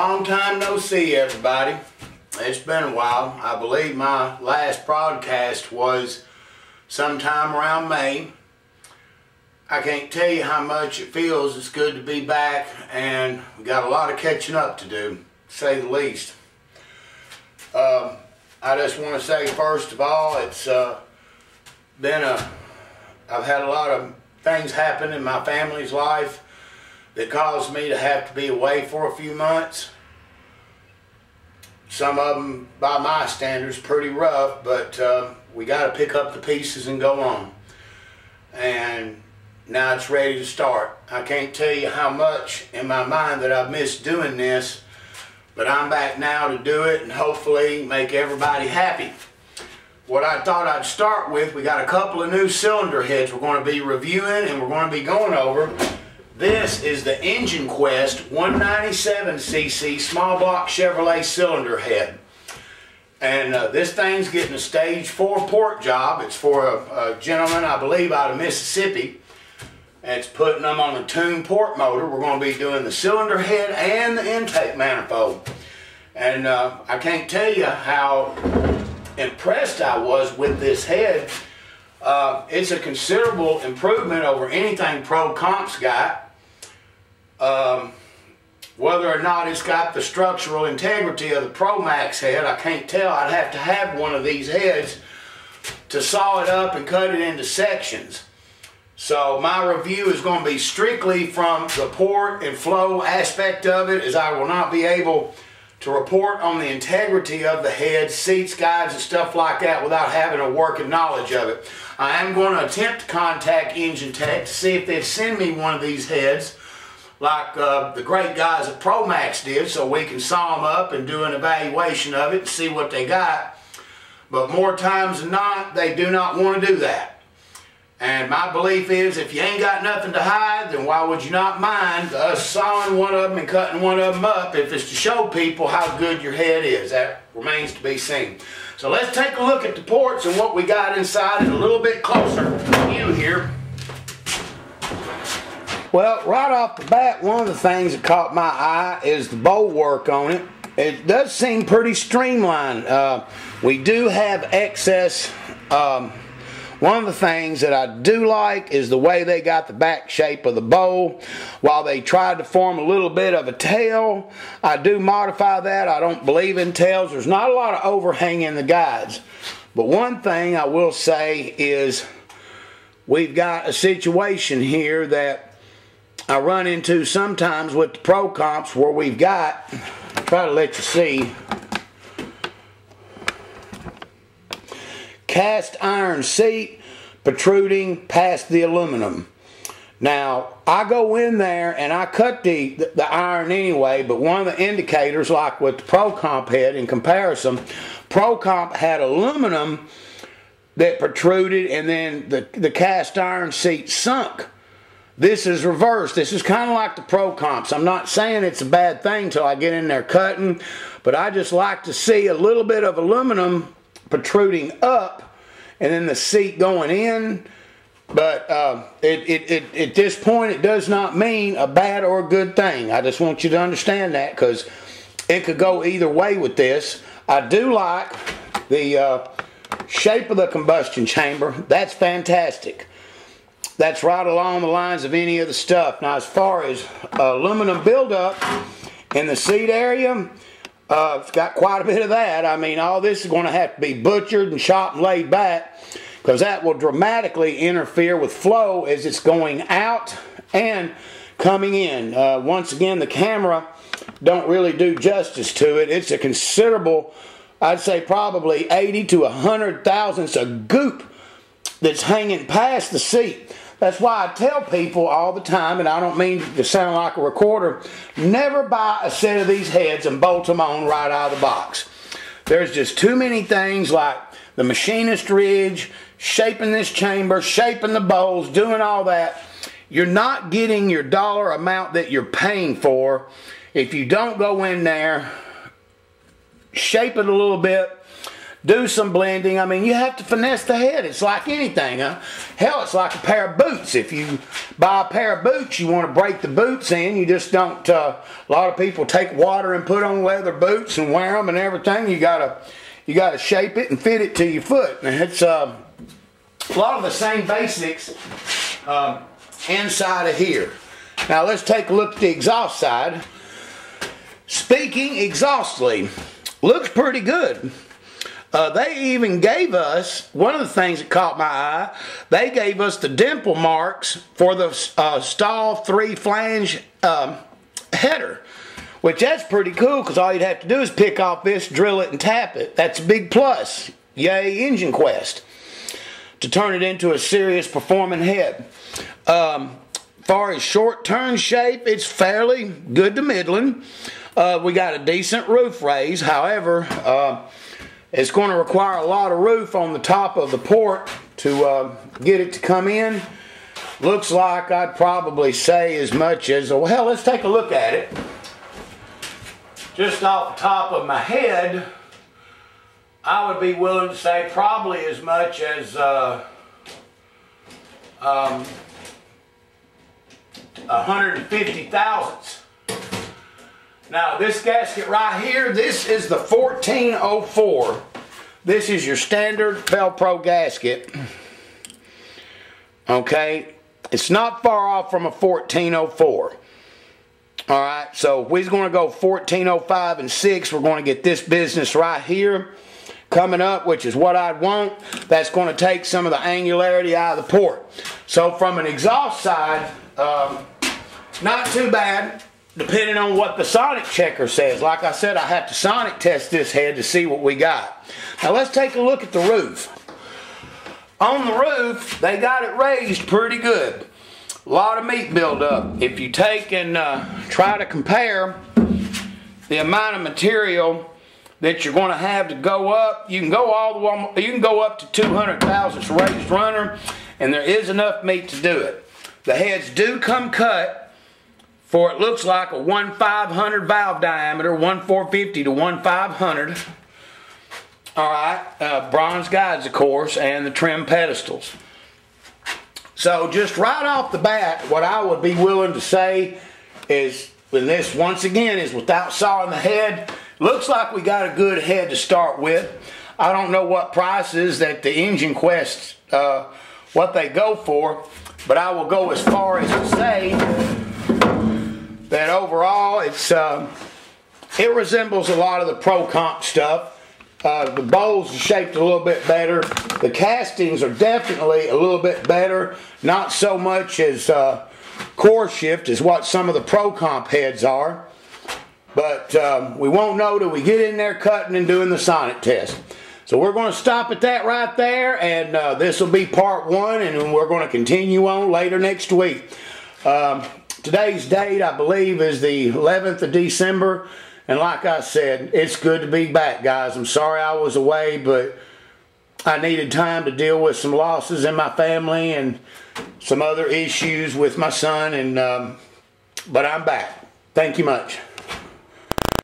Long time no see, everybody. It's been a while. I believe my last broadcast was sometime around May. I can't tell you how much it feels. It's good to be back, and we got a lot of catching up to do, to say the least. I just want to say, first of all, it's been I've had a lot of things happen in my family's life that caused me to have to be away for a few months. Some of them, by my standards, pretty rough, but we got to pick up the pieces and go on. And now it's ready to start. I can't tell you how much in my mind that I've missed doing this, but I'm back now to do it and hopefully make everybody happy. What I thought I'd start with, we got a couple of new cylinder heads we're going to be reviewing and we're going to be going over. This is the EngineQUEST 197cc small block Chevrolet cylinder head. And this thing's getting a stage 4 port job. It's for a gentleman, I believe, out of Mississippi. And it's putting them on a tuned port motor. We're going to be doing the cylinder head and the intake manifold. And I can't tell you how impressed I was with this head. It's a considerable improvement over anything Pro Comp's got. Whether or not it's got the structural integrity of the Pro Max head, I can't tell. I'd have to have one of these heads to saw it up and cut it into sections. So my review is going to be strictly from the port and flow aspect of it, as I will not be able to report on the integrity of the head, seats, guides, and stuff like that without having a working knowledge of it. I am going to attempt to contact Engine Tech to see if they'd send me one of these heads like the great guys at Pro Max did, so we can saw them up and do an evaluation of it and see what they got. But more times than not, they do not want to do that. And my belief is, if you ain't got nothing to hide, then why would you not mind us sawing one of them and cutting one of them up if it's to show people how good your head is? That remains to be seen. So let's take a look at the ports and what we got inside it a little bit closer view here. Well, right off the bat, one of the things that caught my eye is the bowl work on it. It does seem pretty streamlined. We do have excess. One of the things that I do like is the way they got the back shape of the bowl. While they tried to form a little bit of a tail, I do modify that. I don't believe in tails. There's not a lot of overhang in the guides. But one thing I will say is we've got a situation here that I run into sometimes with the Pro Comps where we've got, I'll try to let you see, cast iron seat protruding past the aluminum. Now, I go in there and I cut the iron anyway, but one of the indicators, like with the Pro Comp head in comparison, Pro Comp had aluminum that protruded and then the cast iron seat sunk. This is reversed. This is kind of like the Pro Comps. I'm not saying it's a bad thing till I get in there cutting, but I just like to see a little bit of aluminum protruding up and then the seat going in. But at this point, it does not mean a bad or a good thing. I just want you to understand that, because it could go either way with this. I do like the shape of the combustion chamber. That's fantastic. That's right along the lines of any of the stuff. Now, as far as aluminum buildup in the seat area, it's got quite a bit of that. I mean, all this is going to have to be butchered and chopped and laid back, because that will dramatically interfere with flow as it's going out and coming in. Once again, the camera don't really do justice to it. It's a considerable, I'd say probably 80 to 100 thousandths of goop that's hanging past the seat. That's why I tell people all the time, and I don't mean to sound like a recorder, never buy a set of these heads and bolt them on right out of the box. There's just too many things like the machinist ridge, shaping this chamber, shaping the bowls, doing all that. You're not getting your dollar amount that you're paying for if you don't go in there, shape it a little bit, do some blending. I mean, you have to finesse the head. It's like anything, huh? Hell, it's like a pair of boots. If you buy a pair of boots, you want to break the boots in. You just don't, a lot of people take water and put on leather boots and wear them and everything. You gotta shape it and fit it to your foot. And it's a lot of the same basics inside of here. Now let's take a look at the exhaust side. Speaking exhaustly, looks pretty good. They even gave us, one of the things that caught my eye, they gave us the dimple marks for the stall 3 flange header, which that's pretty cool because all you'd have to do is pick off this, drill it, and tap it. That's a big plus. Yay, EngineQUEST, to turn it into a serious performing head. Far as short turn shape, it's fairly good to middling. We got a decent roof raise. However, it's going to require a lot of roof on the top of the port to get it to come in. Looks like I'd probably say as much as, well, hell, let's take a look at it. Just off the top of my head, I would be willing to say probably as much as 150 thousandths. Now this gasket right here, this is the 1404. This is your standard Velcro gasket. Okay, it's not far off from a 1404. Alright, so if we're going to go 1405 and 6, we're going to get this business right here coming up, which is what I'd want. That's going to take some of the angularity out of the port. So from an exhaust side, not too bad, depending on what the sonic checker says. Like I said, I have to sonic test this head to see what we got. Now let's take a look at the roof. On the roof, they got it raised pretty good. A lot of meat buildup. If you take and try to compare the amount of material that you're going to have to go up, you can go all the way, you can go up to 200 thousandths raised runner, and there is enough meat to do it. The heads do come cut for, it looks like, a 1/500 valve diameter, 1/450 to 1/500. Alright, bronze guides, of course, and the trim pedestals. So just right off the bat, what I would be willing to say is, and this once again is without sawing the head, looks like we got a good head to start with. I don't know what prices that the EngineQUEST, what they go for, but I will go as far as to say that overall it resembles a lot of the Pro Comp stuff. The bowls are shaped a little bit better. The castings are definitely a little bit better. Not so much as core shift as what some of the Pro Comp heads are. But we won't know till we get in there cutting and doing the sonic test. So we're going to stop at that right there, and this will be part 1, and we're going to continue on later next week. Today's date, I believe, is the 11th of December. And like I said, it's good to be back, guys. I'm sorry I was away, but I needed time to deal with some losses in my family and some other issues with my son. And but I'm back. Thank you much.